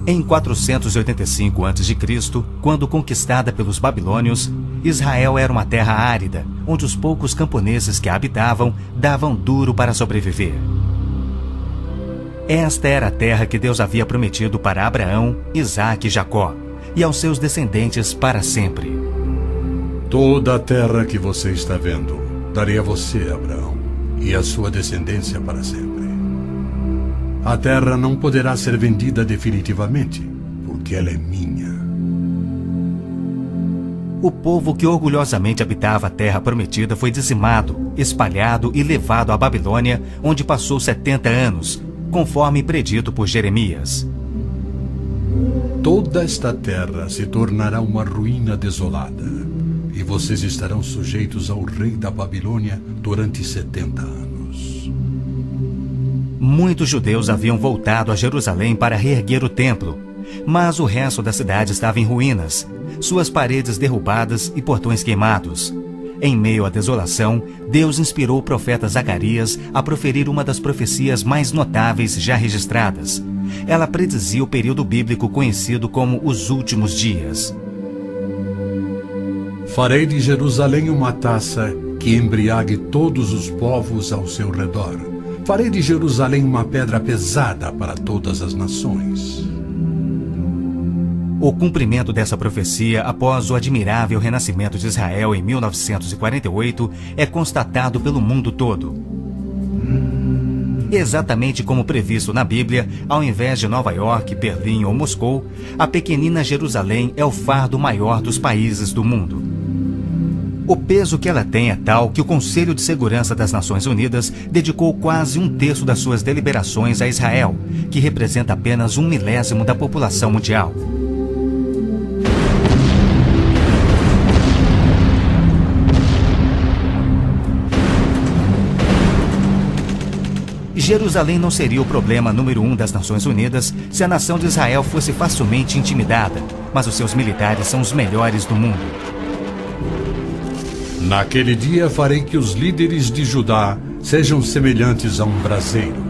Em 485 a.C., quando conquistada pelos babilônios, Israel era uma terra árida, onde os poucos camponeses que a habitavam davam duro para sobreviver. Esta era a terra que Deus havia prometido para Abraão, Isaque e Jacó, e aos seus descendentes para sempre. Toda a terra que você está vendo, darei a você, Abraão, e a sua descendência para sempre. A terra não poderá ser vendida definitivamente, porque ela é minha. O povo que orgulhosamente habitava a terra prometida foi dizimado, espalhado e levado à Babilônia, onde passou 70 anos, conforme predito por Jeremias. Toda esta terra se tornará uma ruína desolada, e vocês estarão sujeitos ao rei da Babilônia durante 70 anos. Muitos judeus haviam voltado a Jerusalém para reerguer o templo, mas o resto da cidade estava em ruínas, suas paredes derrubadas e portões queimados. Em meio à desolação, Deus inspirou o profeta Zacarias a proferir uma das profecias mais notáveis já registradas. Ela predizia o período bíblico conhecido como os últimos dias. Farei de Jerusalém uma taça que embriague todos os povos ao seu redor. Farei de Jerusalém uma pedra pesada para todas as nações. O cumprimento dessa profecia após o admirável renascimento de Israel em 1948 é constatado pelo mundo todo. Exatamente como previsto na Bíblia, ao invés de Nova York, Berlim ou Moscou, a pequenina Jerusalém é o fardo maior dos países do mundo. O peso que ela tem é tal que o Conselho de Segurança das Nações Unidas dedicou quase 1/3 das suas deliberações a Israel, que representa apenas 1/1000 da população mundial. Jerusalém não seria o problema número 1 das Nações Unidas se a nação de Israel fosse facilmente intimidada, mas os seus militares são os melhores do mundo. Naquele dia farei que os líderes de Judá sejam semelhantes a um braseiro.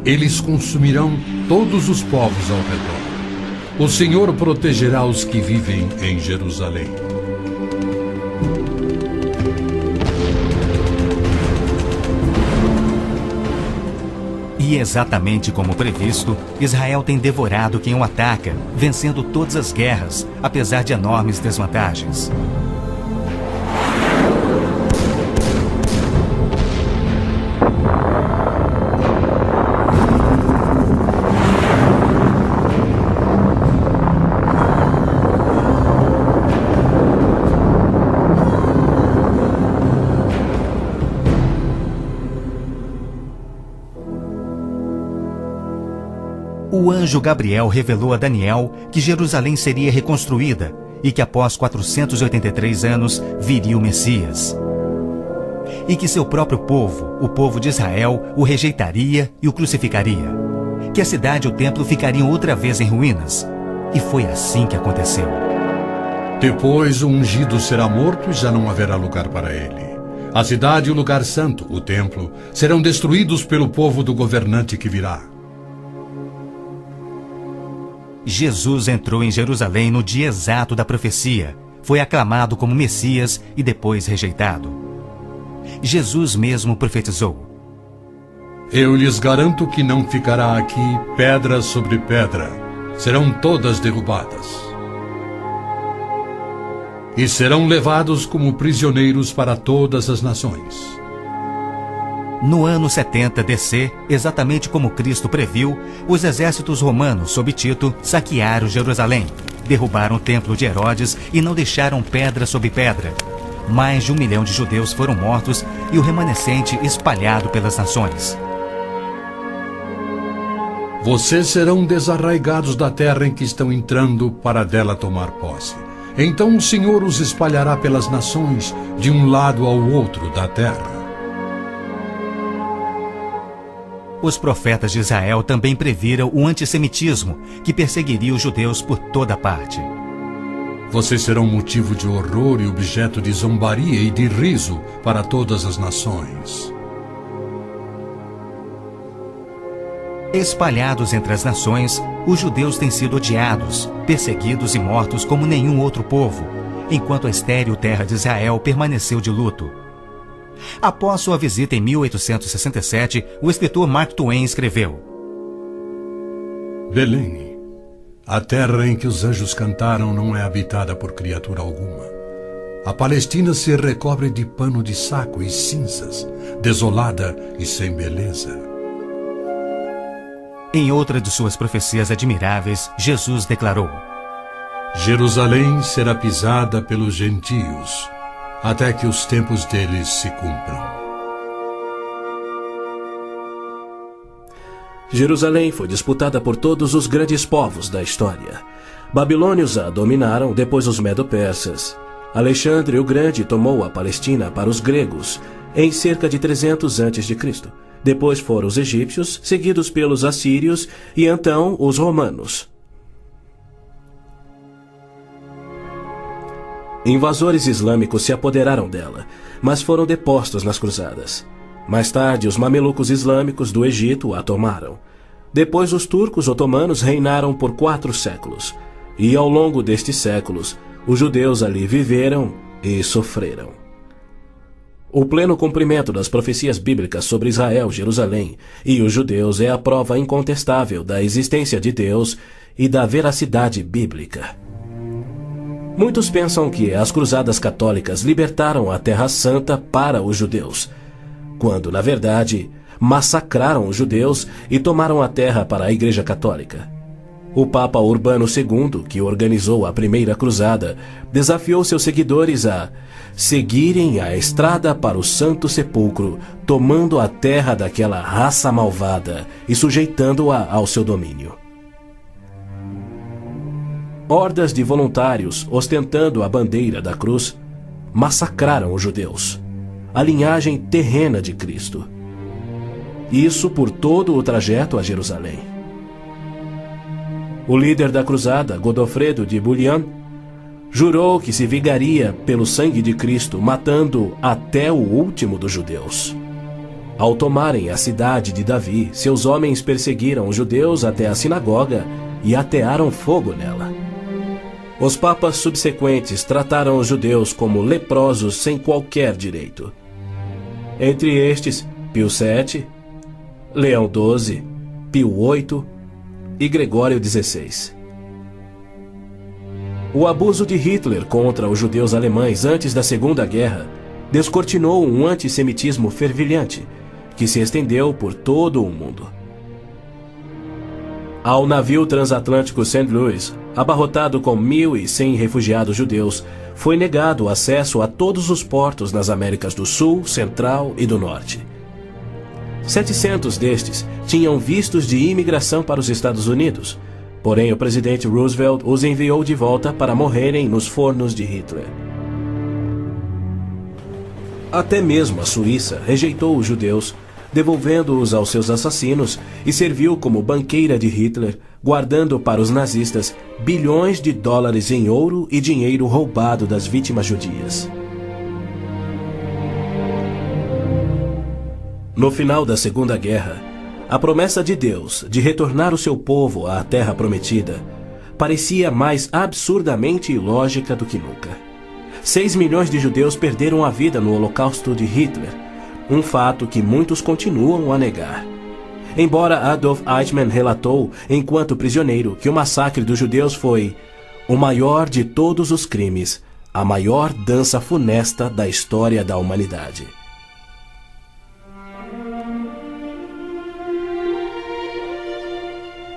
Eles consumirão todos os povos ao redor. O Senhor protegerá os que vivem em Jerusalém. E exatamente como previsto, Israel tem devorado quem o ataca, vencendo todas as guerras, apesar de enormes desvantagens. O anjo Gabriel revelou a Daniel que Jerusalém seria reconstruída e que após 483 anos viria o Messias. E que seu próprio povo, o povo de Israel, o rejeitaria e o crucificaria. Que a cidade e o templo ficariam outra vez em ruínas. E foi assim que aconteceu. Depois o ungido será morto e já não haverá lugar para ele. A cidade e o lugar santo, o templo, serão destruídos pelo povo do governante que virá. Jesus entrou em Jerusalém no dia exato da profecia, foi aclamado como Messias e depois rejeitado. Jesus mesmo profetizou: Eu lhes garanto que não ficará aqui pedra sobre pedra, serão todas derrubadas. E serão levados como prisioneiros para todas as nações. No ano 70 DC, exatamente como Cristo previu, os exércitos romanos sob Tito saquearam Jerusalém, derrubaram o templo de Herodes e não deixaram pedra sobre pedra. Mais de 1 milhão de judeus foram mortos e o remanescente espalhado pelas nações. Vocês serão desarraigados da terra em que estão entrando para dela tomar posse. Então o Senhor os espalhará pelas nações, de um lado ao outro da terra. Os profetas de Israel também previram o antissemitismo, que perseguiria os judeus por toda parte. Vocês serão motivo de horror e objeto de zombaria e de riso para todas as nações. Espalhados entre as nações, os judeus têm sido odiados, perseguidos e mortos como nenhum outro povo, enquanto a estéril terra de Israel permaneceu de luto. Após sua visita em 1867, o escritor Mark Twain escreveu: Belém, a terra em que os anjos cantaram não é habitada por criatura alguma. A Palestina se recobre de pano de saco e cinzas, desolada e sem beleza. Em outra de suas profecias admiráveis, Jesus declarou: Jerusalém será pisada pelos gentios, até que os tempos deles se cumpram. Jerusalém foi disputada por todos os grandes povos da história. Babilônios a dominaram, depois os medo-persas. Alexandre o Grande tomou a Palestina para os gregos em cerca de 300 a.C. Depois foram os egípcios, seguidos pelos assírios e então os romanos. Invasores islâmicos se apoderaram dela, mas foram depostos nas cruzadas. Mais tarde, os mamelucos islâmicos do Egito a tomaram. Depois, os turcos otomanos reinaram por 4 séculos. E ao longo destes séculos, os judeus ali viveram e sofreram. O pleno cumprimento das profecias bíblicas sobre Israel, Jerusalém e os judeus é a prova incontestável da existência de Deus e da veracidade bíblica. Muitos pensam que as cruzadas católicas libertaram a Terra Santa para os judeus, quando, na verdade, massacraram os judeus e tomaram a terra para a Igreja Católica. O Papa Urbano II, que organizou a primeira cruzada, desafiou seus seguidores a seguirem a estrada para o Santo Sepulcro, tomando a terra daquela raça malvada e sujeitando-a ao seu domínio. Hordas de voluntários, ostentando a bandeira da cruz, massacraram os judeus, a linhagem terrena de Cristo. Isso por todo o trajeto a Jerusalém. O líder da cruzada, Godofredo de Bouillon, jurou que se vingaria pelo sangue de Cristo, matando até o último dos judeus. Ao tomarem a cidade de Davi, seus homens perseguiram os judeus até a sinagoga e atearam fogo nela. Os papas subsequentes trataram os judeus como leprosos sem qualquer direito. Entre estes, Pio VII, Leão XII, Pio VIII e Gregório XVI. O abuso de Hitler contra os judeus alemães antes da Segunda Guerra descortinou um antissemitismo fervilhante que se estendeu por todo o mundo. Ao navio transatlântico St. Louis, abarrotado com 1.100 refugiados judeus, foi negado acesso a todos os portos nas Américas do Sul, Central e do Norte. 700 destes tinham vistos de imigração para os Estados Unidos, porém o presidente Roosevelt os enviou de volta para morrerem nos fornos de Hitler. Até mesmo a Suíça rejeitou os judeus, devolvendo-os aos seus assassinos, e serviu como banqueira de Hitler, guardando para os nazistas bilhões de dólares em ouro e dinheiro roubado das vítimas judias. No final da Segunda Guerra, a promessa de Deus de retornar o seu povo à Terra Prometida parecia mais absurdamente ilógica do que nunca. 6 milhões de judeus perderam a vida no Holocausto de Hitler, um fato que muitos continuam a negar. Embora Adolf Eichmann relatou, enquanto prisioneiro, que o massacre dos judeus foi o maior de todos os crimes, a maior dança funesta da história da humanidade.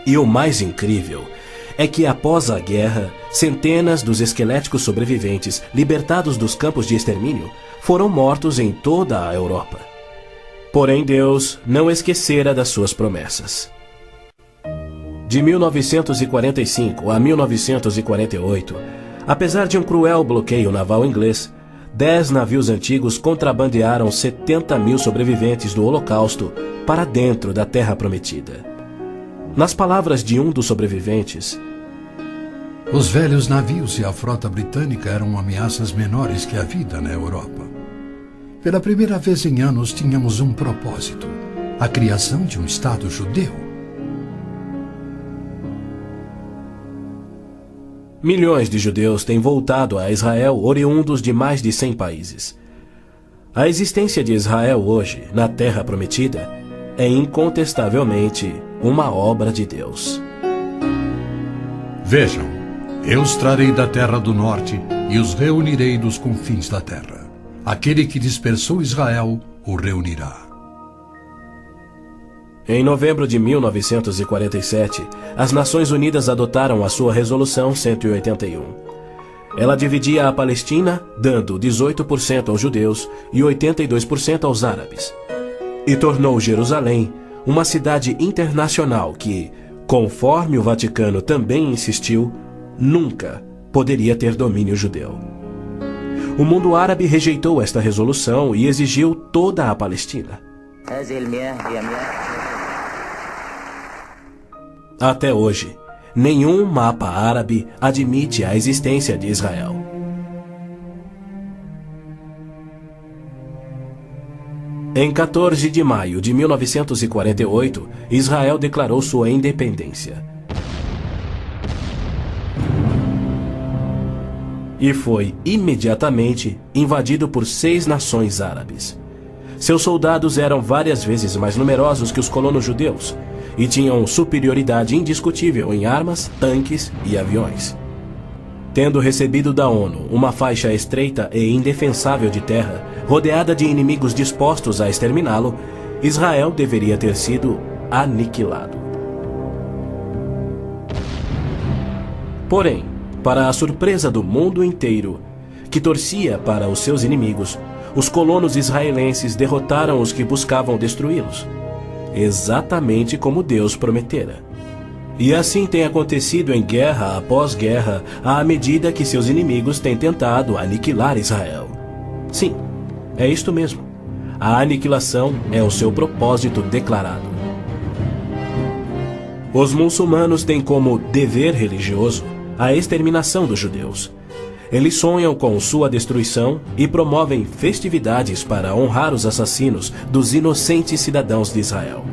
E o mais incrível é que, após a guerra, centenas dos esqueléticos sobreviventes, libertados dos campos de extermínio, foram mortos em toda a Europa. Porém, Deus não esquecera das suas promessas. De 1945 a 1948, apesar de um cruel bloqueio naval inglês, 10 navios antigos contrabandearam 70 mil sobreviventes do Holocausto para dentro da Terra Prometida. Nas palavras de um dos sobreviventes, os velhos navios e a frota britânica eram ameaças menores que a vida na Europa. Pela primeira vez em anos tínhamos um propósito: a criação de um Estado judeu. Milhões de judeus têm voltado a Israel oriundos de mais de 100 países. A existência de Israel hoje, na Terra Prometida, é incontestavelmente uma obra de Deus. Vejam, eu os trarei da terra do norte e os reunirei dos confins da terra. Aquele que dispersou Israel o reunirá. Em novembro de 1947, as Nações Unidas adotaram a sua Resolução 181. Ela dividia a Palestina, dando 18% aos judeus e 82% aos árabes. E tornou Jerusalém uma cidade internacional que, conforme o Vaticano também insistiu, nunca poderia ter domínio judeu. O mundo árabe rejeitou esta resolução e exigiu toda a Palestina. Até hoje, nenhum mapa árabe admite a existência de Israel. Em 14 de maio de 1948, Israel declarou sua independência. E foi imediatamente invadido por 6 nações árabes. Seus soldados eram várias vezes mais numerosos que os colonos judeus e tinham superioridade indiscutível em armas, tanques e aviões. Tendo recebido da ONU uma faixa estreita e indefensável de terra, rodeada de inimigos dispostos a exterminá-lo, Israel deveria ter sido aniquilado. Porém, para a surpresa do mundo inteiro, que torcia para os seus inimigos, os colonos israelenses derrotaram os que buscavam destruí-los, exatamente como Deus prometera. E assim tem acontecido em guerra após guerra, à medida que seus inimigos têm tentado aniquilar Israel. Sim, é isto mesmo. A aniquilação é o seu propósito declarado. Os muçulmanos têm como dever religioso a exterminação dos judeus. Eles sonham com sua destruição e promovem festividades para honrar os assassinos dos inocentes cidadãos de Israel.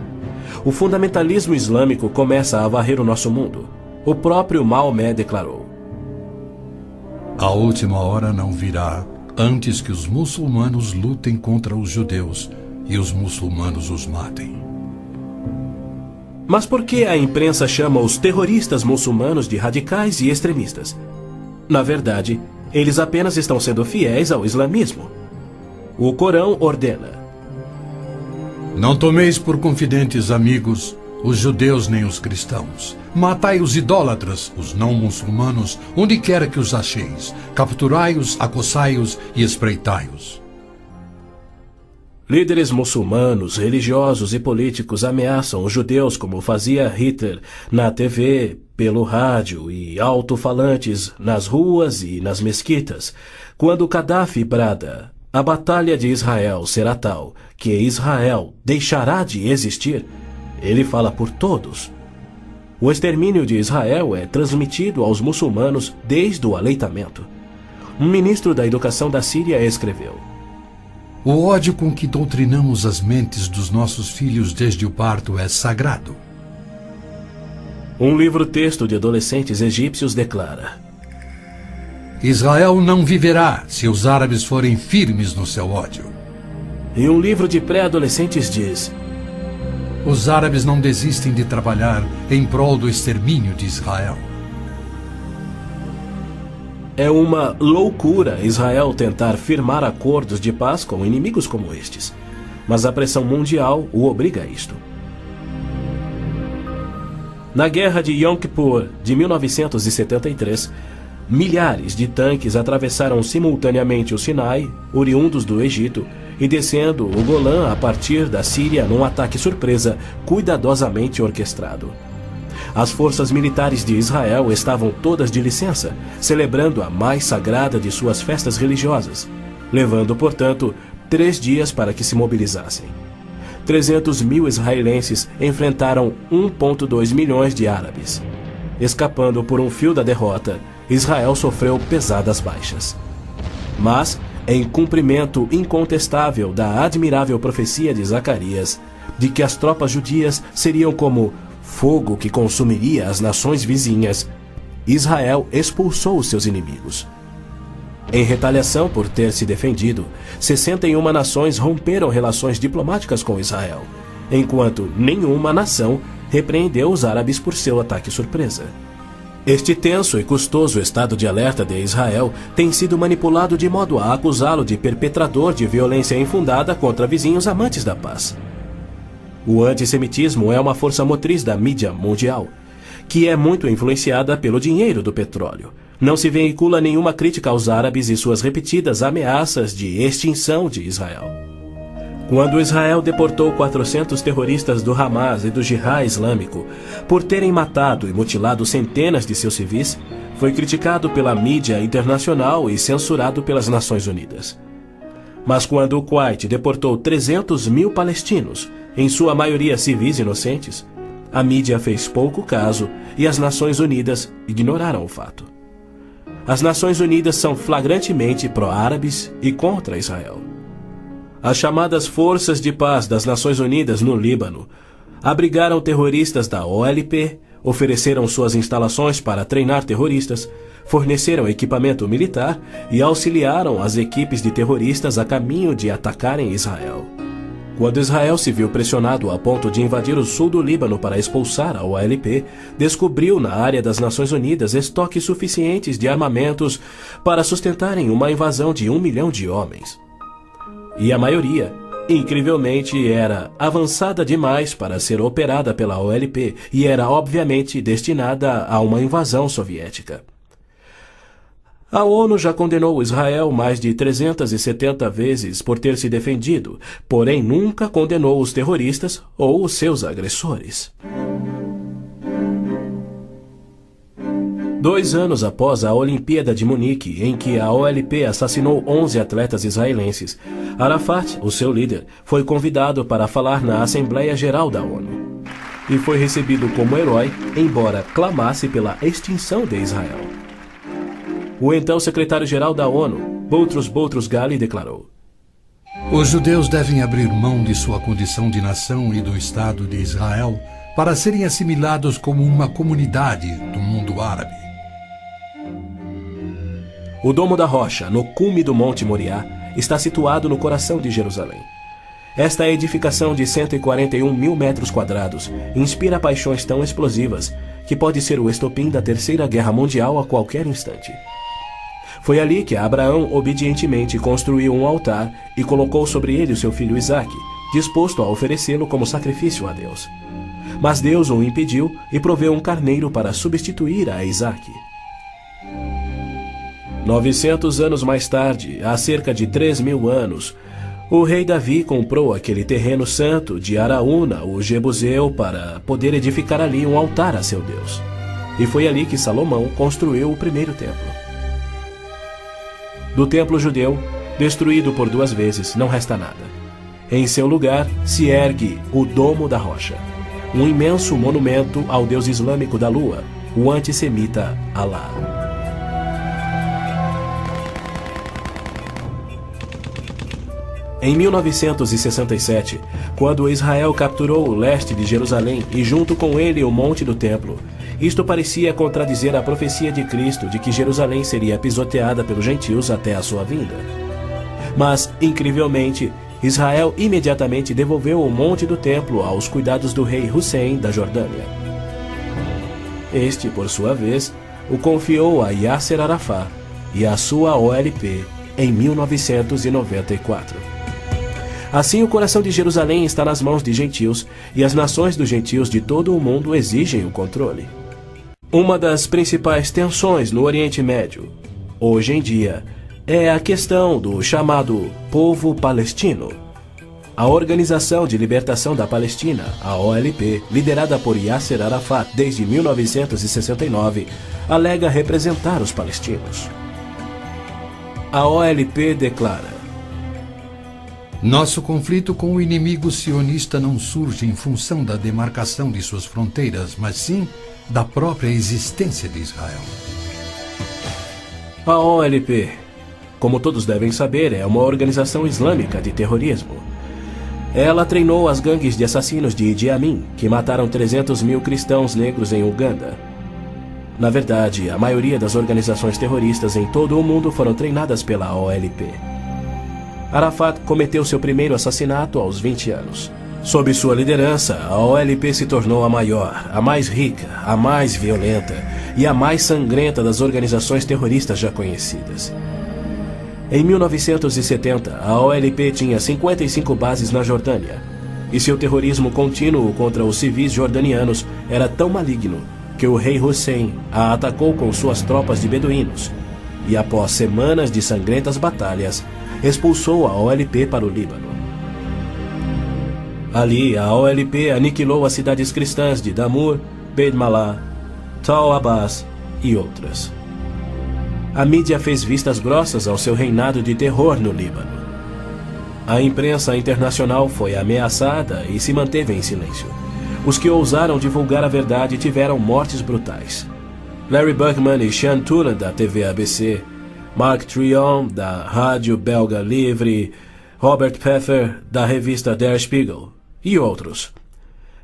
O fundamentalismo islâmico começa a varrer o nosso mundo. O próprio Maomé declarou: A última hora não virá antes que os muçulmanos lutem contra os judeus e os muçulmanos os matem. Mas por que a imprensa chama os terroristas muçulmanos de radicais e extremistas? Na verdade, eles apenas estão sendo fiéis ao islamismo. O Corão ordena: Não tomeis por confidentes amigos os judeus nem os cristãos. Matai os idólatras, os não muçulmanos, onde quer que os acheis. Capturai-os, acossai-os e espreitai-os. Líderes muçulmanos, religiosos e políticos ameaçam os judeus como fazia Hitler na TV, pelo rádio e alto-falantes nas ruas e nas mesquitas. Quando Gaddafi brada: a batalha de Israel será tal que Israel deixará de existir, ele fala por todos. O extermínio de Israel é transmitido aos muçulmanos desde o aleitamento. Um ministro da educação da Síria escreveu: O ódio com que doutrinamos as mentes dos nossos filhos desde o parto é sagrado. Um livro-texto de adolescentes egípcios declara: Israel não viverá se os árabes forem firmes no seu ódio. E um livro de pré-adolescentes diz: Os árabes não desistem de trabalhar em prol do extermínio de Israel. É uma loucura Israel tentar firmar acordos de paz com inimigos como estes, mas a pressão mundial o obriga a isto. Na Guerra de Yom Kippur de 1973, milhares de tanques atravessaram simultaneamente o Sinai, oriundos do Egito, e descendo o Golã a partir da Síria num ataque surpresa cuidadosamente orquestrado. As forças militares de Israel estavam todas de licença, celebrando a mais sagrada de suas festas religiosas, levando, portanto, 3 dias para que se mobilizassem. 300 mil israelenses enfrentaram 1,2 milhões de árabes. Escapando por um fio da derrota, Israel sofreu pesadas baixas. Mas, em cumprimento incontestável da admirável profecia de Zacarias, de que as tropas judias seriam como fogo que consumiria as nações vizinhas, Israel expulsou os seus inimigos. Em retaliação por ter se defendido, 61 nações romperam relações diplomáticas com Israel, enquanto nenhuma nação repreendeu os árabes por seu ataque surpresa. Este tenso e custoso estado de alerta de Israel tem sido manipulado de modo a acusá-lo de perpetrador de violência infundada contra vizinhos amantes da paz. O antissemitismo é uma força motriz da mídia mundial, que é muito influenciada pelo dinheiro do petróleo. Não se veicula nenhuma crítica aos árabes e suas repetidas ameaças de extinção de Israel. Quando Israel deportou 400 terroristas do Hamas e do Jihad Islâmico por terem matado e mutilado centenas de seus civis, foi criticado pela mídia internacional e censurado pelas Nações Unidas. Mas quando o Kuwait deportou 300 mil palestinos, em sua maioria civis inocentes, a mídia fez pouco caso e as Nações Unidas ignoraram o fato. As Nações Unidas são flagrantemente pró-árabes e contra Israel. As chamadas Forças de Paz das Nações Unidas no Líbano abrigaram terroristas da OLP, ofereceram suas instalações para treinar terroristas, forneceram equipamento militar e auxiliaram as equipes de terroristas a caminho de atacarem Israel. Quando Israel se viu pressionado a ponto de invadir o sul do Líbano para expulsar a OLP, descobriu na área das Nações Unidas estoques suficientes de armamentos para sustentarem uma invasão de 1 milhão de homens. E a maioria, incrivelmente, era avançada demais para ser operada pela OLP e era obviamente destinada a uma invasão soviética. A ONU já condenou Israel mais de 370 vezes por ter se defendido, porém nunca condenou os terroristas ou os seus agressores. 2 anos após a Olimpíada de Munique, em que a OLP assassinou 11 atletas israelenses, Arafat, o seu líder, foi convidado para falar na Assembleia Geral da ONU. E foi recebido como herói, embora clamasse pela extinção de Israel. O então secretário-geral da ONU, Boutros Ghali, declarou: Os judeus devem abrir mão de sua condição de nação e do Estado de Israel para serem assimilados como uma comunidade do mundo árabe. O Domo da Rocha, no cume do Monte Moriá, está situado no coração de Jerusalém. Esta edificação de 141 mil metros quadrados inspira paixões tão explosivas que pode ser o estopim da Terceira Guerra Mundial a qualquer instante. Foi ali que Abraão obedientemente construiu um altar e colocou sobre ele o seu filho Isaque, disposto a oferecê-lo como sacrifício a Deus. Mas Deus o impediu e proveu um carneiro para substituir a Isaque. 900 anos mais tarde, há cerca de 3.000 anos, o rei Davi comprou aquele terreno santo de Araúna, o Jebuseu, para poder edificar ali um altar a seu Deus. E foi ali que Salomão construiu o primeiro templo. Do templo judeu, destruído por 2 vezes, não resta nada. Em seu lugar se ergue o Domo da Rocha, um imenso monumento ao deus islâmico da lua, o antissemita Alá. Em 1967, quando Israel capturou o leste de Jerusalém e junto com ele o Monte do Templo, isto parecia contradizer a profecia de Cristo de que Jerusalém seria pisoteada pelos gentios até a sua vinda. Mas, incrivelmente, Israel imediatamente devolveu o Monte do Templo aos cuidados do rei Hussein da Jordânia. Este, por sua vez, o confiou a Yasser Arafat e a sua OLP em 1994. Assim, o coração de Jerusalém está nas mãos de gentios e as nações dos gentios de todo o mundo exigem o controle. Uma das principais tensões no Oriente Médio, hoje em dia, é a questão do chamado povo palestino. A Organização de Libertação da Palestina, a OLP, liderada por Yasser Arafat desde 1969, alega representar os palestinos. A OLP declara: Nosso conflito com o inimigo sionista não surge em função da demarcação de suas fronteiras, mas sim da própria existência de Israel. A OLP, como todos devem saber, é uma organização islâmica de terrorismo. Ela treinou as gangues de assassinos de Idi Amin, que mataram 300 mil cristãos negros em Uganda. Na verdade, a maioria das organizações terroristas em todo o mundo foram treinadas pela OLP. Arafat cometeu seu primeiro assassinato aos 20 anos. Sob sua liderança, a OLP se tornou a maior, a mais rica, a mais violenta e a mais sangrenta das organizações terroristas já conhecidas. Em 1970, a OLP tinha 55 bases na Jordânia, e seu terrorismo contínuo contra os civis jordanianos era tão maligno que o rei Hussein a atacou com suas tropas de beduínos e, após semanas de sangrentas batalhas, expulsou a OLP para o Líbano. Ali, a OLP aniquilou as cidades cristãs de Damour, Beit Malá, Tal Abbas e outras. A mídia fez vistas grossas ao seu reinado de terror no Líbano. A imprensa internacional foi ameaçada e se manteve em silêncio. Os que ousaram divulgar a verdade tiveram mortes brutais. Larry Buckman e Sean Turan, da TV ABC, Mark Trion, da rádio belga Livre, Robert Pfeffer, da revista Der Spiegel, e outros.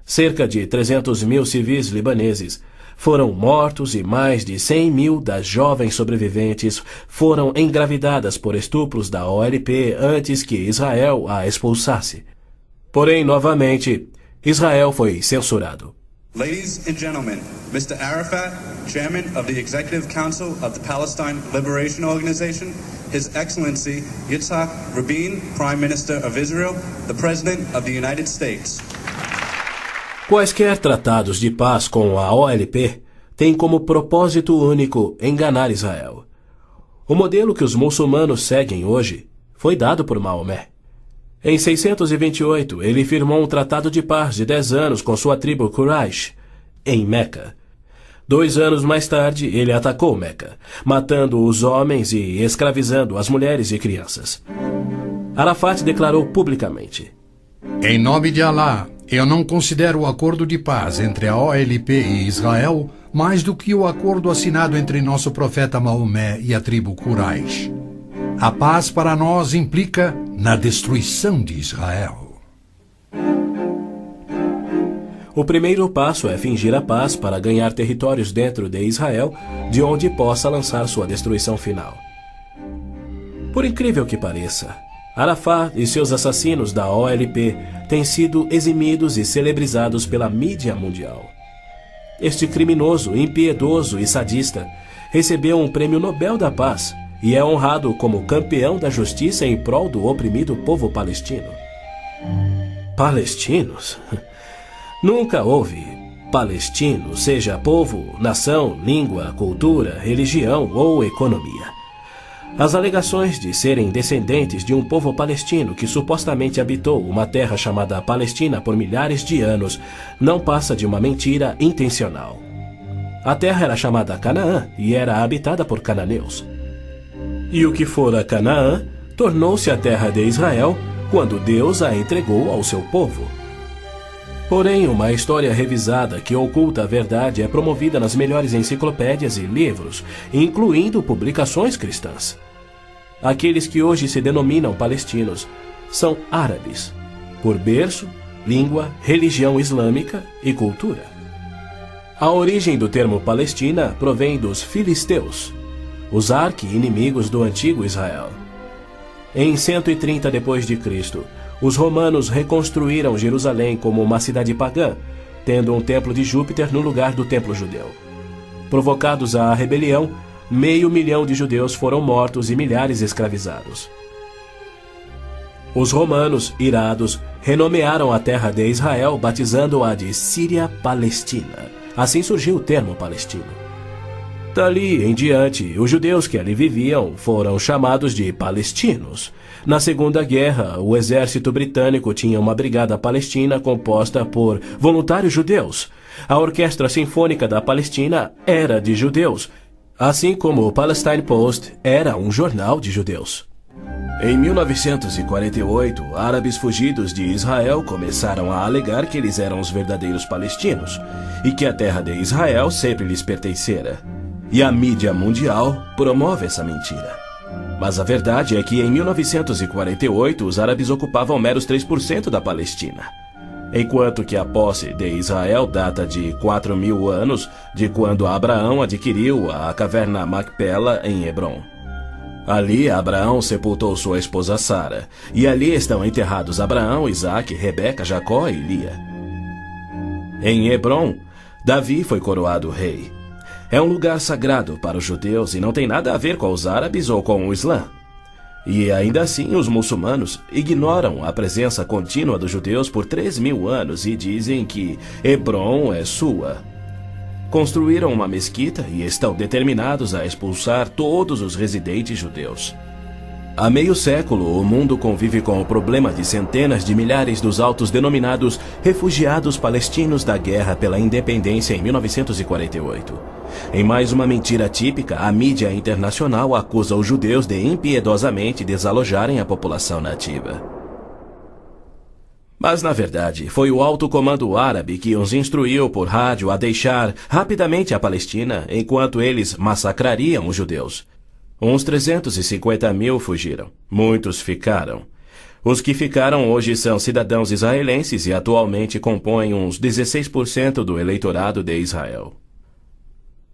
Cerca de 300 mil civis libaneses foram mortos e mais de 100 mil das jovens sobreviventes foram engravidadas por estupros da OLP antes que Israel a expulsasse. Porém, novamente, Israel foi censurado. Ladies and gentlemen, Mr. Arafat, Chairman of the Executive Council of the Palestine Liberation Organization, His Excellency Yitzhak Rabin, Prime Minister of Israel, the President of the United States. Quaisquer tratados de paz com a OLP têm como propósito único enganar Israel. O modelo que os muçulmanos seguem hoje foi dado por Maomé. Em 628, ele firmou um tratado de paz de 10 anos com sua tribo Quraysh, em Meca. 2 anos mais tarde, ele atacou Meca, matando os homens e escravizando as mulheres e crianças. Arafat declarou publicamente: Em nome de Alá, eu não considero o acordo de paz entre a OLP e Israel mais do que o acordo assinado entre nosso profeta Maomé e a tribo Quraysh. A paz para nós implica na destruição de Israel. O primeiro passo é fingir a paz para ganhar territórios dentro de Israel, de onde possa lançar sua destruição final. Por incrível que pareça, Arafat e seus assassinos da OLP têm sido eximidos e celebrizados pela mídia mundial. Este criminoso, impiedoso e sadista recebeu um prêmio Nobel da Paz e é honrado como campeão da justiça em prol do oprimido povo palestino. Palestinos? Nunca houve palestino, seja povo, nação, língua, cultura, religião ou economia. As alegações de serem descendentes de um povo palestino que supostamente habitou uma terra chamada Palestina por milhares de anos não passa de uma mentira intencional. A terra era chamada Canaã e era habitada por cananeus. E o que fora Canaã tornou-se a terra de Israel quando Deus a entregou ao seu povo. Porém, uma história revisada que oculta a verdade é promovida nas melhores enciclopédias e livros, incluindo publicações cristãs. Aqueles que hoje se denominam palestinos são árabes, por berço, língua, religião islâmica e cultura. A origem do termo Palestina provém dos filisteus, os arqui-inimigos do antigo Israel. Em 130 d.C., os romanos reconstruíram Jerusalém como uma cidade pagã, tendo um templo de Júpiter no lugar do templo judeu. Provocados à rebelião, 500 mil de judeus foram mortos e milhares escravizados. Os romanos, irados, renomearam a terra de Israel, batizando-a de Síria-Palestina. Assim surgiu o termo palestino. Dali em diante, os judeus que ali viviam foram chamados de palestinos. Na Segunda Guerra, o exército britânico tinha uma brigada palestina composta por voluntários judeus. A Orquestra Sinfônica da Palestina era de judeus, assim como o Palestine Post era um jornal de judeus. Em 1948, árabes fugidos de Israel começaram a alegar que eles eram os verdadeiros palestinos e que a terra de Israel sempre lhes pertencera. E a mídia mundial promove essa mentira. Mas a verdade é que em 1948 os árabes ocupavam meros 3% da Palestina. enquanto que a posse de Israel data de 4.000 anos de quando Abraão adquiriu a caverna Macpela em Hebrom. Ali Abraão sepultou sua esposa Sara, e ali estão enterrados Abraão, Isaque, Rebeca, Jacó e Lia. Em Hebrom, Davi foi coroado rei. É um lugar sagrado para os judeus e não tem nada a ver com os árabes ou com o Islã. E ainda assim os muçulmanos ignoram a presença contínua dos judeus por 3.000 anos e dizem que Hebrom é sua. Construíram uma mesquita e estão determinados a expulsar todos os residentes judeus. Há meio século, o mundo convive com o problema de centenas de milhares dos autodenominados refugiados palestinos da guerra pela independência em 1948. Em mais uma mentira típica, a mídia internacional acusa os judeus de impiedosamente desalojarem a população nativa. Mas, na verdade, foi o alto comando árabe que os instruiu por rádio a deixar rapidamente a Palestina enquanto eles massacrariam os judeus. Uns 350.000 fugiram. Muitos ficaram. Os que ficaram hoje são cidadãos israelenses e atualmente compõem uns 16% do eleitorado de Israel.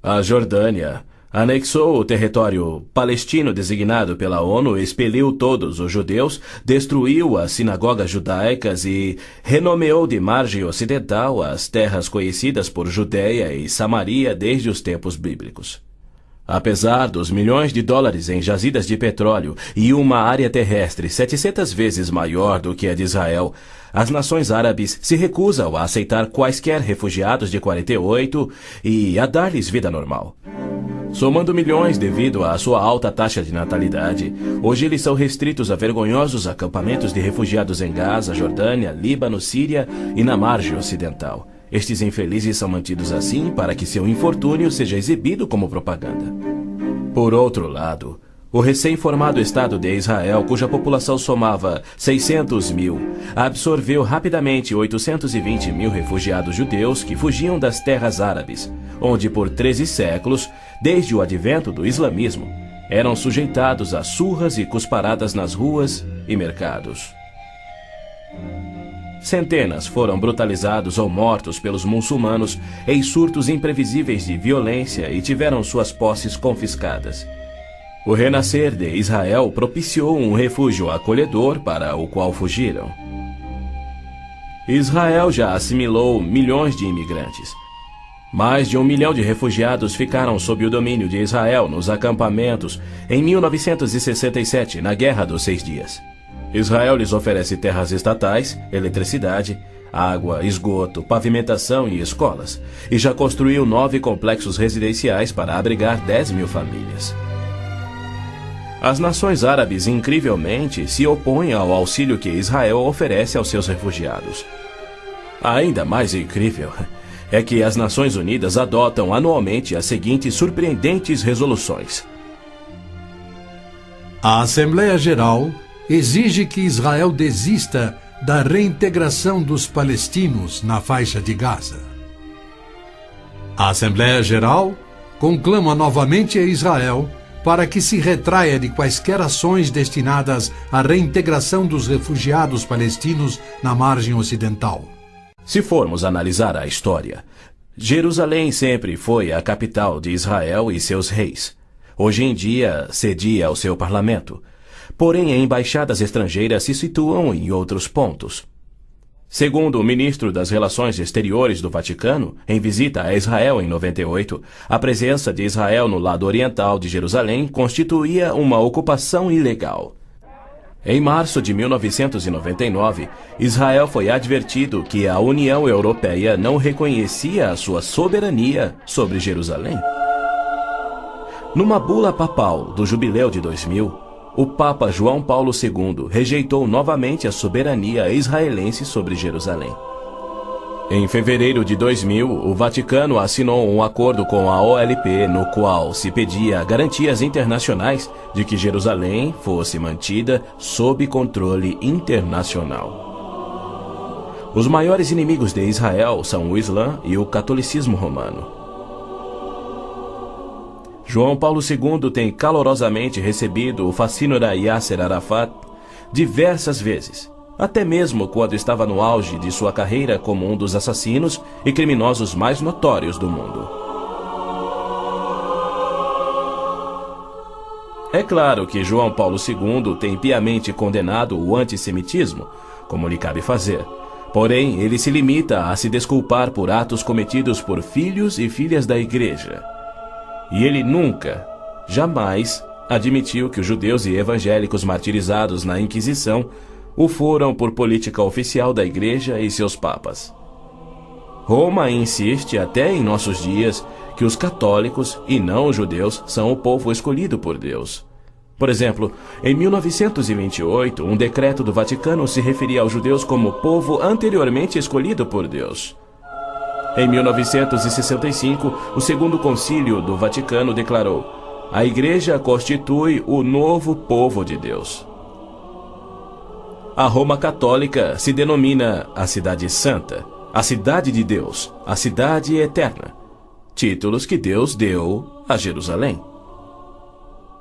A Jordânia anexou o território palestino designado pela ONU, expeliu todos os judeus, destruiu as sinagogas judaicas e renomeou de margem ocidental as terras conhecidas por Judeia e Samaria desde os tempos bíblicos. Apesar dos milhões de dólares em jazidas de petróleo e uma área terrestre 700 vezes maior do que a de Israel, as nações árabes se recusam a aceitar quaisquer refugiados de 48 e a dar-lhes vida normal. Somando milhões devido à sua alta taxa de natalidade, hoje eles são restritos a vergonhosos acampamentos de refugiados em Gaza, Jordânia, Líbano, Síria e na margem ocidental. Estes infelizes são mantidos assim para que seu infortúnio seja exibido como propaganda. Por outro lado, o recém-formado Estado de Israel, cuja população somava 600.000, absorveu rapidamente 820.000 refugiados judeus que fugiam das terras árabes, onde por 13 séculos, desde o advento do islamismo, eram sujeitados a surras e cusparadas nas ruas e mercados. Centenas foram brutalizados ou mortos pelos muçulmanos em surtos imprevisíveis de violência e tiveram suas posses confiscadas. O renascer de Israel propiciou um refúgio acolhedor para o qual fugiram. Israel já assimilou milhões de imigrantes. Mais de 1 milhão de refugiados ficaram sob o domínio de Israel nos acampamentos em 1967, na Guerra dos 6 Dias. Israel lhes oferece terras estatais, eletricidade, água, esgoto, pavimentação e escolas, e já construiu 9 complexos residenciais para abrigar 10.000 famílias. As nações árabes, incrivelmente, se opõem ao auxílio que Israel oferece aos seus refugiados. Ainda mais incrível é que as Nações Unidas adotam anualmente as seguintes surpreendentes resoluções. A Assembleia Geral exige que Israel desista da reintegração dos palestinos na faixa de Gaza. A Assembleia Geral conclama novamente a Israel para que se retraia de quaisquer ações destinadas à reintegração dos refugiados palestinos na margem ocidental. Se formos analisar a história, Jerusalém sempre foi a capital de Israel e seus reis. Hoje em dia, cedia ao seu parlamento. Porém, embaixadas estrangeiras se situam em outros pontos. Segundo o ministro das Relações Exteriores do Vaticano, em visita a Israel em 98, a presença de Israel no lado oriental de Jerusalém constituía uma ocupação ilegal. Em março de 1999, Israel foi advertido que a União Europeia não reconhecia a sua soberania sobre Jerusalém. Numa bula papal do Jubileu de 2000, o Papa João Paulo II rejeitou novamente a soberania israelense sobre Jerusalém. Em fevereiro de 2000, o Vaticano assinou um acordo com a OLP no qual se pedia garantias internacionais de que Jerusalém fosse mantida sob controle internacional. Os maiores inimigos de Israel são o Islã e o catolicismo romano. João Paulo II tem calorosamente recebido o fascínora Yasser Arafat diversas vezes, até mesmo quando estava no auge de sua carreira como um dos assassinos e criminosos mais notórios do mundo. É claro que João Paulo II tem piamente condenado o antissemitismo, como lhe cabe fazer. Porém, ele se limita a se desculpar por atos cometidos por filhos e filhas da Igreja. E ele nunca, jamais, admitiu que os judeus e evangélicos martirizados na Inquisição o foram por política oficial da Igreja e seus papas. Roma insiste até em nossos dias que os católicos e não os judeus são o povo escolhido por Deus. Por exemplo, em 1928, um decreto do Vaticano se referia aos judeus como povo anteriormente escolhido por Deus. Em 1965, o Segundo Concílio do Vaticano declarou: a Igreja constitui o novo povo de Deus. A Roma Católica se denomina a Cidade Santa, a Cidade de Deus, a Cidade Eterna, títulos que Deus deu a Jerusalém.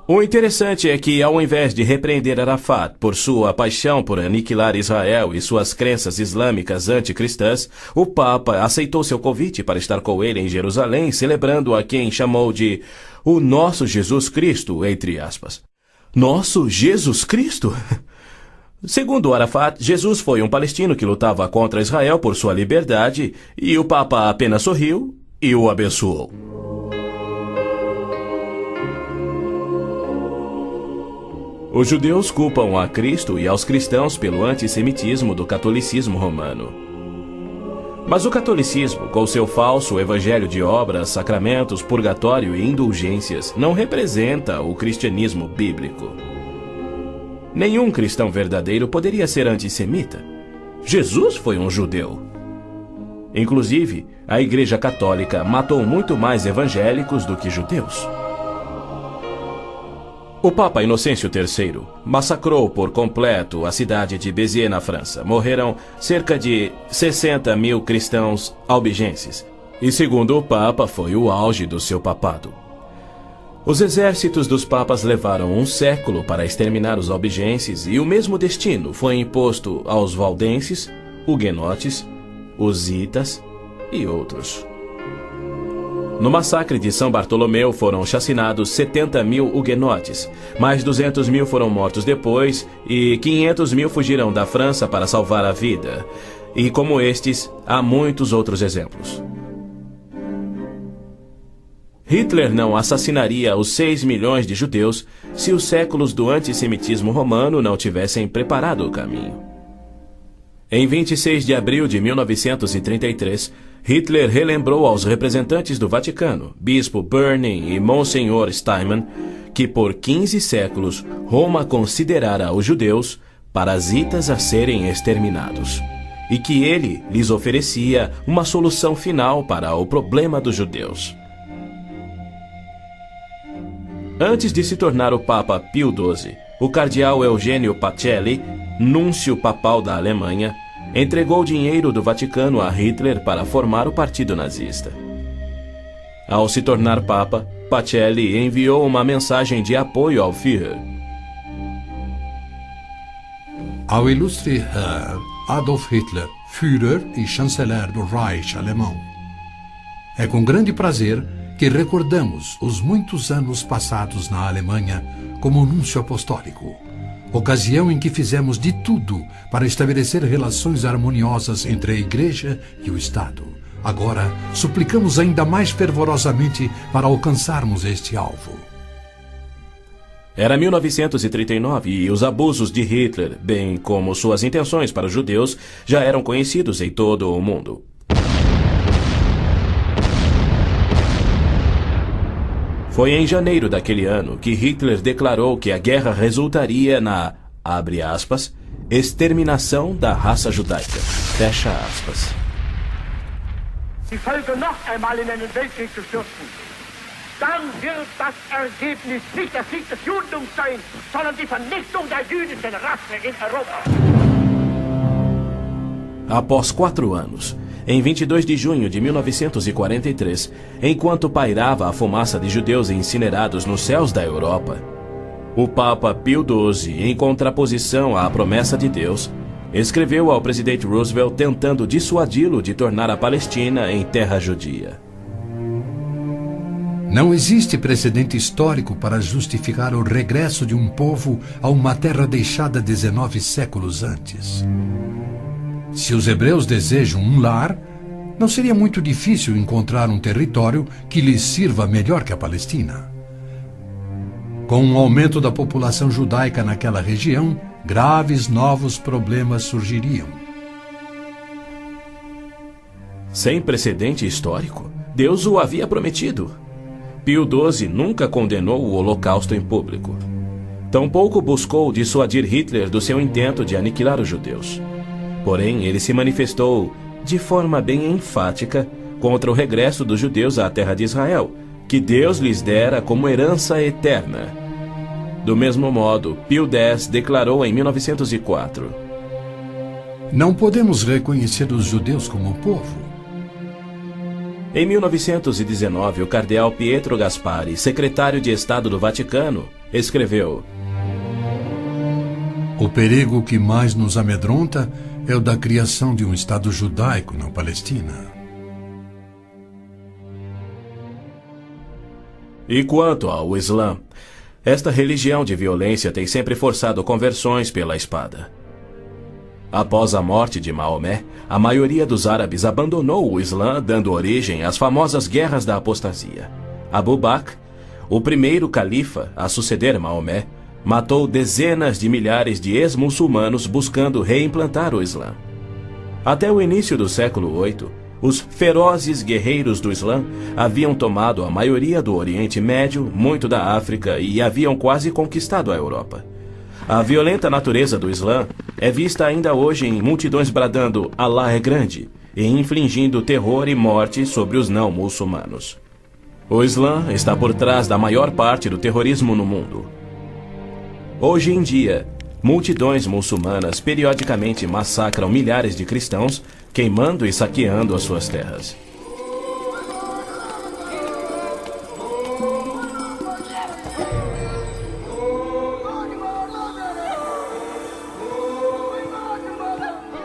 O interessante é que, ao invés de repreender Arafat por sua paixão por aniquilar Israel e suas crenças islâmicas anticristãs, o Papa aceitou seu convite para estar com ele em Jerusalém, celebrando a quem chamou de o nosso Jesus Cristo, entre aspas. Nosso Jesus Cristo? Segundo Arafat, Jesus foi um palestino que lutava contra Israel por sua liberdade, e o Papa apenas sorriu e o abençoou. Os judeus culpam a Cristo e aos cristãos pelo antissemitismo do catolicismo romano. Mas o catolicismo, com seu falso evangelho de obras, sacramentos, purgatório e indulgências, não representa o cristianismo bíblico. Nenhum cristão verdadeiro poderia ser antissemita. Jesus foi um judeu. Inclusive, a Igreja Católica matou muito mais evangélicos do que judeus. O Papa Inocêncio III massacrou por completo a cidade de Béziers, na França. Morreram cerca de 60 mil cristãos albigenses. E segundo o Papa, foi o auge do seu papado. Os exércitos dos papas levaram um século para exterminar os albigenses e o mesmo destino foi imposto aos valdenses, huguenotes, husitas e outros. No massacre de São Bartolomeu foram chacinados 70 mil huguenotes, mais 200 mil foram mortos depois e 500 mil fugiram da França para salvar a vida. E como estes, há muitos outros exemplos. Hitler não assassinaria os 6 milhões de judeus se os séculos do antissemitismo romano não tivessem preparado o caminho. Em 26 de abril de 1933, Hitler relembrou aos representantes do Vaticano, Bispo Burning e Monsenhor Steinmann, que por 15 séculos Roma considerara os judeus parasitas a serem exterminados, e que ele lhes oferecia uma solução final para o problema dos judeus. Antes de se tornar o Papa Pio XII, o cardeal Eugênio Pacelli, núncio papal da Alemanha, entregou dinheiro do Vaticano a Hitler para formar o partido nazista. Ao se tornar Papa, Pacelli enviou uma mensagem de apoio ao Führer. Ao ilustre Herr Adolf Hitler, Führer e chanceler do Reich alemão. É com grande prazer que recordamos os muitos anos passados na Alemanha como núncio apostólico, ocasião em que fizemos de tudo para estabelecer relações harmoniosas entre a Igreja e o Estado. Agora, suplicamos ainda mais fervorosamente para alcançarmos este alvo. Era 1939 e os abusos de Hitler, bem como suas intenções para os judeus, já eram conhecidos em todo o mundo. Foi em janeiro daquele ano que Hitler declarou que a guerra resultaria na, abre aspas, exterminação da raça judaica, fecha aspas. Die Völker noch einmal in einen Weltkrieg zu stürzen, dann wird das Ergebnis nicht der Sieg des Judentums sein, sondern die Vernichtung der jüdischen Rasse in Europa. Após 4 anos, em 22 de junho de 1943, enquanto pairava a fumaça de judeus incinerados nos céus da Europa, o Papa Pio XII, em contraposição à promessa de Deus, escreveu ao presidente Roosevelt tentando dissuadi-lo de tornar a Palestina em terra judia. Não existe precedente histórico para justificar o regresso de um povo a uma terra deixada 19 séculos antes. Se os hebreus desejam um lar, não seria muito difícil encontrar um território que lhes sirva melhor que a Palestina. Com o aumento da população judaica naquela região, graves novos problemas surgiriam. Sem precedente histórico, Deus o havia prometido. Pio XII nunca condenou o Holocausto em público. Tampouco buscou dissuadir Hitler do seu intento de aniquilar os judeus. Porém, ele se manifestou, de forma bem enfática, contra o regresso dos judeus à terra de Israel, que Deus lhes dera como herança eterna. Do mesmo modo, Pio X declarou em 1904: Não podemos reconhecer os judeus como povo. Em 1919, o cardeal Pietro Gasparri, secretário de Estado do Vaticano, escreveu: O perigo que mais nos amedronta é o da criação de um Estado judaico na Palestina. E quanto ao Islã, esta religião de violência tem sempre forçado conversões pela espada. Após a morte de Maomé, a maioria dos árabes abandonou o Islã, dando origem às famosas guerras da apostasia. Abu Bakr, o primeiro califa a suceder Maomé, matou dezenas de milhares de ex-muçulmanos buscando reimplantar o Islã. Até o início do século VIII, os ferozes guerreiros do Islã haviam tomado a maioria do Oriente Médio, muito da África e haviam quase conquistado a Europa. A violenta natureza do Islã é vista ainda hoje em multidões bradando "Allah é grande" e infligindo terror e morte sobre os não-muçulmanos. O Islã está por trás da maior parte do terrorismo no mundo. Hoje em dia, multidões muçulmanas periodicamente massacram milhares de cristãos, queimando e saqueando as suas terras.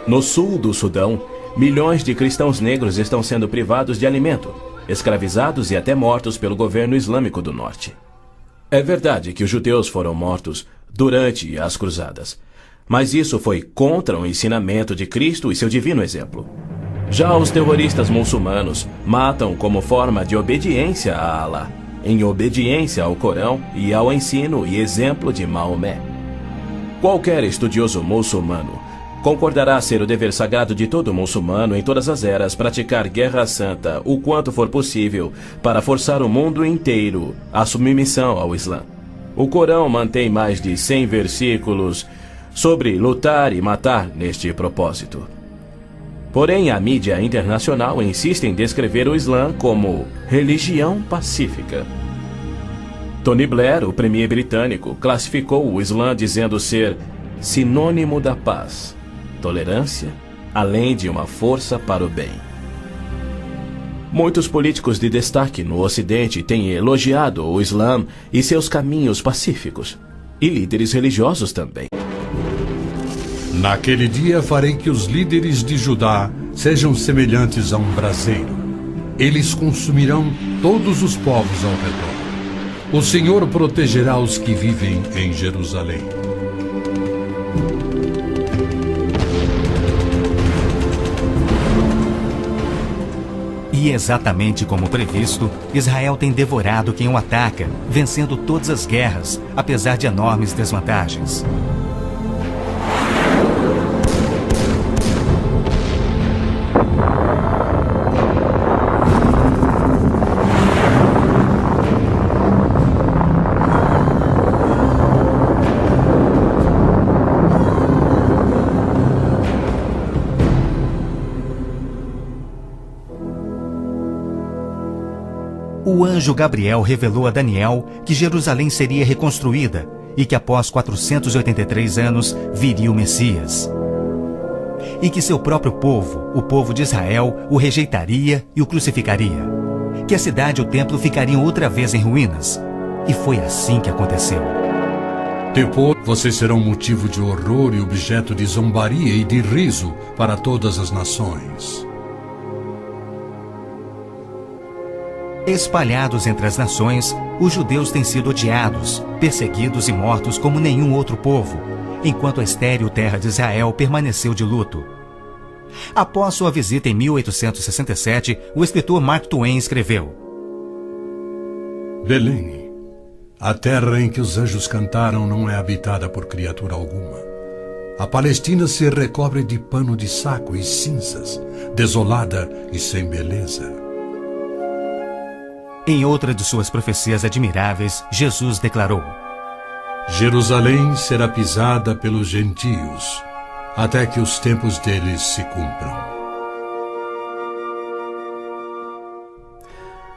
No sul do Sudão, milhões de cristãos negros estão sendo privados de alimento, escravizados e até mortos pelo governo islâmico do norte. É verdade que os judeus foram mortos durante as cruzadas, mas isso foi contra o ensinamento de Cristo e seu divino exemplo. Já os terroristas muçulmanos matam como forma de obediência a Allah, em obediência ao Corão e ao ensino e exemplo de Maomé. Qualquer estudioso muçulmano concordará ser o dever sagrado de todo muçulmano em todas as eras praticar guerra santa o quanto for possível para forçar o mundo inteiro à submissão ao Islã. O Corão mantém mais de 100 versículos sobre lutar e matar neste propósito. Porém, a mídia internacional insiste em descrever o Islã como religião pacífica. Tony Blair, o premier britânico, classificou o Islã dizendo ser sinônimo da paz, tolerância, além de uma força para o bem. Muitos políticos de destaque no Ocidente têm elogiado o Islã e seus caminhos pacíficos, e líderes religiosos também. Naquele dia farei que os líderes de Judá sejam semelhantes a um braseiro. Eles consumirão todos os povos ao redor. O Senhor protegerá os que vivem em Jerusalém. E exatamente como previsto, Israel tem devorado quem o ataca, vencendo todas as guerras, apesar de enormes desvantagens. O anjo Gabriel revelou a Daniel que Jerusalém seria reconstruída e que após 483 anos viria o Messias. E que seu próprio povo, o povo de Israel, o rejeitaria e o crucificaria. Que a cidade e o templo ficariam outra vez em ruínas. E foi assim que aconteceu. Depois, vocês serão motivo de horror e objeto de zombaria e de riso para todas as nações. Espalhados entre as nações, os judeus têm sido odiados, perseguidos e mortos como nenhum outro povo, enquanto a estéril terra de Israel permaneceu de luto. Após sua visita em 1867, o escritor Mark Twain escreveu: Belém, a terra em que os anjos cantaram não é habitada por criatura alguma. A Palestina se recobre de pano de saco e cinzas, desolada e sem beleza. Em outra de suas profecias admiráveis, Jesus declarou: Jerusalém será pisada pelos gentios, até que os tempos deles se cumpram.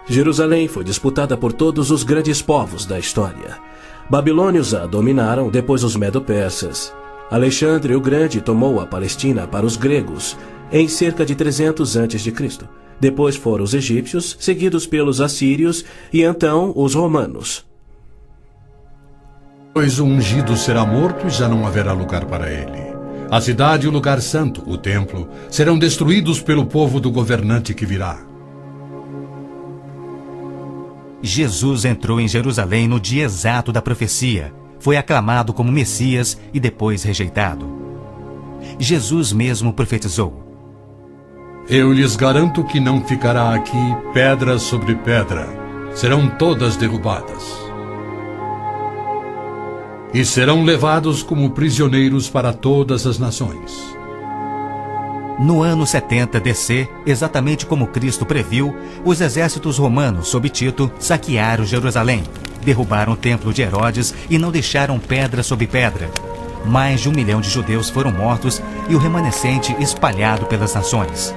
Jerusalém foi disputada por todos os grandes povos da história. Babilônios a dominaram, depois os medo-persas. Alexandre o Grande tomou a Palestina para os gregos em cerca de 300 a.C. Depois foram os egípcios, seguidos pelos assírios e então os romanos. Pois o ungido será morto e já não haverá lugar para ele. A cidade e o lugar santo, o templo, serão destruídos pelo povo do governante que virá. Jesus entrou em Jerusalém no dia exato da profecia. Foi aclamado como Messias e depois rejeitado. Jesus mesmo profetizou: Eu lhes garanto que não ficará aqui pedra sobre pedra. Serão todas derrubadas. E serão levados como prisioneiros para todas as nações. No ano 70 DC, exatamente como Cristo previu, os exércitos romanos sob Tito saquearam Jerusalém, derrubaram o templo de Herodes e não deixaram pedra sobre pedra. Mais de 1 milhão de judeus foram mortos e o remanescente espalhado pelas nações.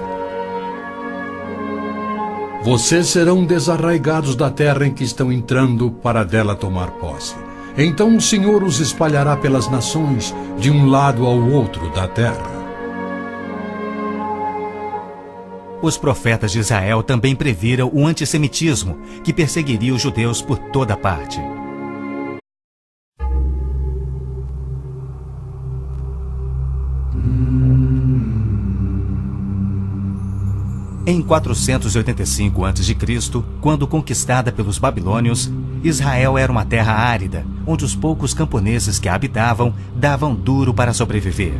Vocês serão desarraigados da terra em que estão entrando para dela tomar posse. Então o Senhor os espalhará pelas nações, de um lado ao outro da terra. Os profetas de Israel também previram o antissemitismo, que perseguiria os judeus por toda parte. Em 485 a.C., quando conquistada pelos babilônios, Israel era uma terra árida, onde os poucos camponeses que a habitavam davam duro para sobreviver.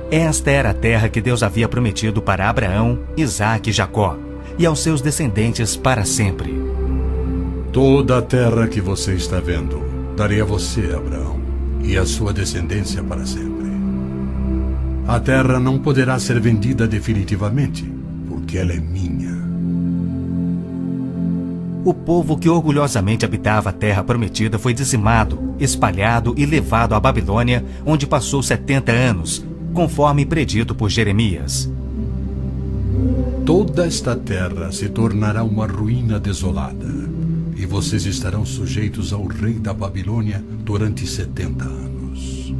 Esta era a terra que Deus havia prometido para Abraão, Isaque e Jacó, e aos seus descendentes para sempre. Toda a terra que você está vendo, darei a você, Abraão, e a sua descendência para sempre. A terra não poderá ser vendida definitivamente, porque ela é minha. O povo que orgulhosamente habitava a terra prometida foi dizimado, espalhado e levado à Babilônia, onde passou 70 anos, conforme predito por Jeremias. Toda esta terra se tornará uma ruína desolada, e vocês estarão sujeitos ao rei da Babilônia durante 70 anos.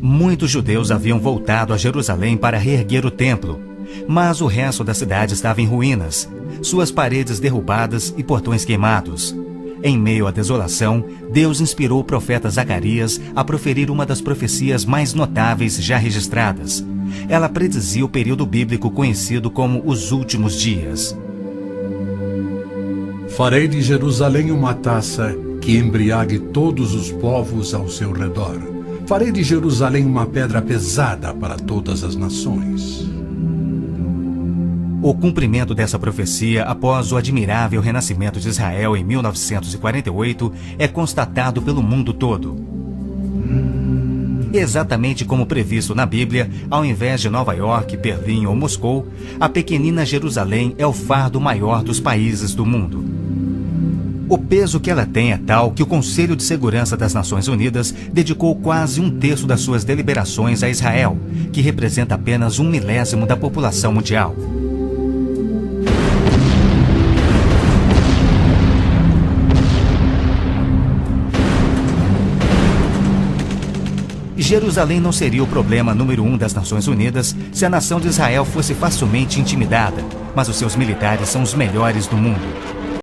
Muitos judeus haviam voltado a Jerusalém para reerguer o templo, mas o resto da cidade estava em ruínas, suas paredes derrubadas e portões queimados. Em meio à desolação, Deus inspirou o profeta Zacarias a proferir uma das profecias mais notáveis já registradas. Ela predizia o período bíblico conhecido como os últimos dias. Farei de Jerusalém uma taça que embriague todos os povos ao seu redor. Farei de Jerusalém uma pedra pesada para todas as nações. O cumprimento dessa profecia, após o admirável renascimento de Israel em 1948, é constatado pelo mundo todo. Exatamente como previsto na Bíblia, ao invés de Nova York, Berlim ou Moscou, a pequenina Jerusalém é o fardo maior dos países do mundo. O peso que ela tem é tal que o Conselho de Segurança das Nações Unidas dedicou quase 1/3 das suas deliberações a Israel, que representa apenas 1/1000 da população mundial. Jerusalém não seria o problema número 1 das Nações Unidas se a nação de Israel fosse facilmente intimidada, mas os seus militares são os melhores do mundo.